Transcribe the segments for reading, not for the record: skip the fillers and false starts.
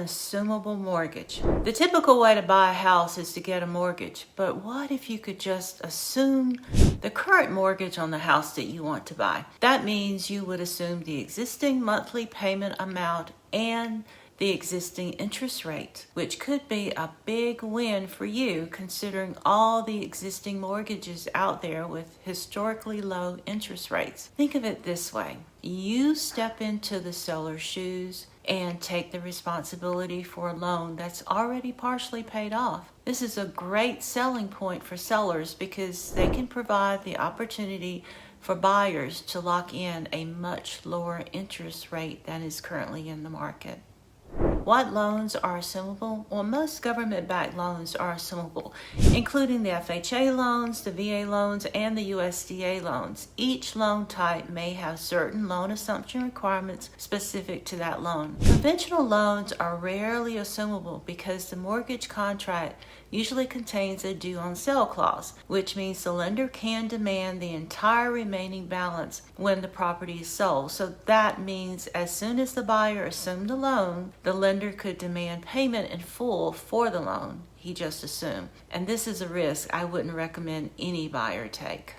assumable mortgage. The typical way to buy a house is to get a mortgage, but what if you could just assume the current mortgage on the house that you want to buy? That means you would assume the existing monthly payment amount and the existing interest rate, which could be a big win for you considering all the existing mortgages out there with historically low interest rates. Think of it this way. You step into the seller's shoes and take the responsibility for a loan that's already partially paid off. This is a great selling point for sellers because they can provide the opportunity for buyers to lock in a much lower interest rate than is currently in the market. What loans are assumable? Well, most government-backed loans are assumable, including the FHA loans, the VA loans, and the USDA loans. Each loan type may have certain loan assumption requirements specific to that loan. Conventional loans are rarely assumable because the mortgage contract usually contains a due on sale clause, which means the lender can demand the entire remaining balance when the property is sold. So that means as soon as the buyer assumed the loan, the lender could demand payment in full for the loan he just assumed. And this is a risk I wouldn't recommend any buyer take.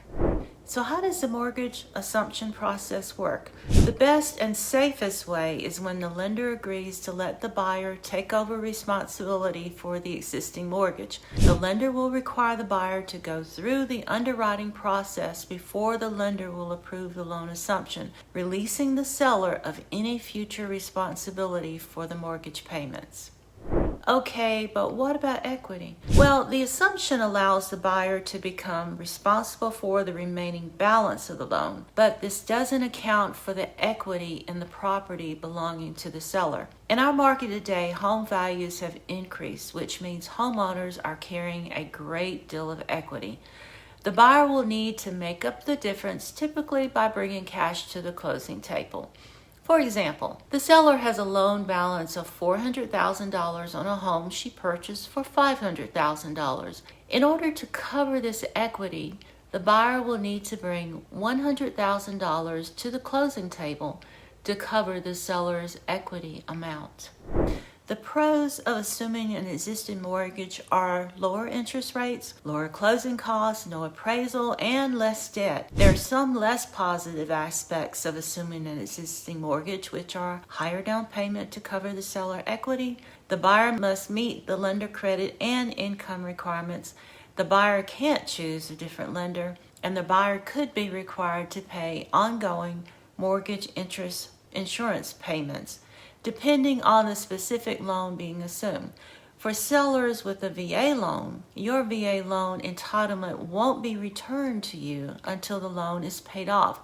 So how does the mortgage assumption process work? The best and safest way is when the lender agrees to let the buyer take over responsibility for the existing mortgage. The lender will require the buyer to go through the underwriting process before the lender will approve the loan assumption, releasing the seller of any future responsibility for the mortgage payments. Okay, but what about equity? Well, the assumption allows the buyer to become responsible for the remaining balance of the loan, but this doesn't account for the equity in the property belonging to the seller. In our market today, home values have increased, which means homeowners are carrying a great deal of equity. The buyer will need to make up the difference, typically by bringing cash to the closing table. For example, the seller has a loan balance of $400,000 on a home she purchased for $500,000. In order to cover this equity, the buyer will need to bring $100,000 to the closing table to cover the seller's equity amount. The pros of assuming an existing mortgage are lower interest rates, lower closing costs, no appraisal, and less debt. There are some less positive aspects of assuming an existing mortgage, which are higher down payment to cover the seller equity. The buyer must meet the lender credit and income requirements. The buyer can't choose a different lender, and the buyer could be required to pay ongoing mortgage interest insurance payments, depending on the specific loan being assumed. For sellers with a VA loan, your VA loan entitlement won't be returned to you until the loan is paid off,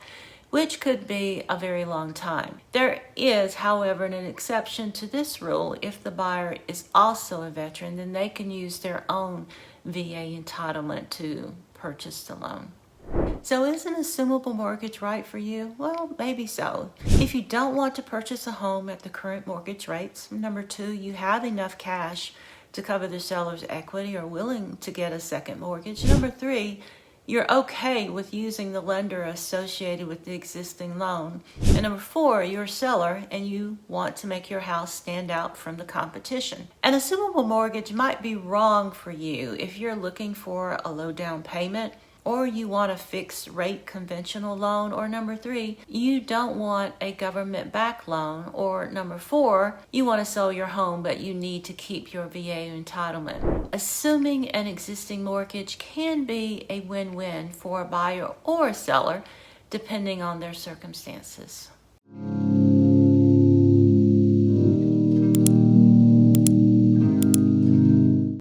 which could be a very long time. There is, however, an exception to this rule. If the buyer is also a veteran, then they can use their own VA entitlement to purchase the loan. So is an assumable mortgage right for you? Well, maybe so. If you don't want to purchase a home at the current mortgage rates, number two, you have enough cash to cover the seller's equity or willing to get a second mortgage. Number three, you're okay with using the lender associated with the existing loan. And number four, you're a seller and you want to make your house stand out from the competition. An assumable mortgage might be wrong for you if you're looking for a low down payment, or you want a fixed rate conventional loan, or number three, you don't want a government-backed loan, or number four, you want to sell your home but you need to keep your VA entitlement. Assuming an existing mortgage can be a win-win for a buyer or a seller, depending on their circumstances.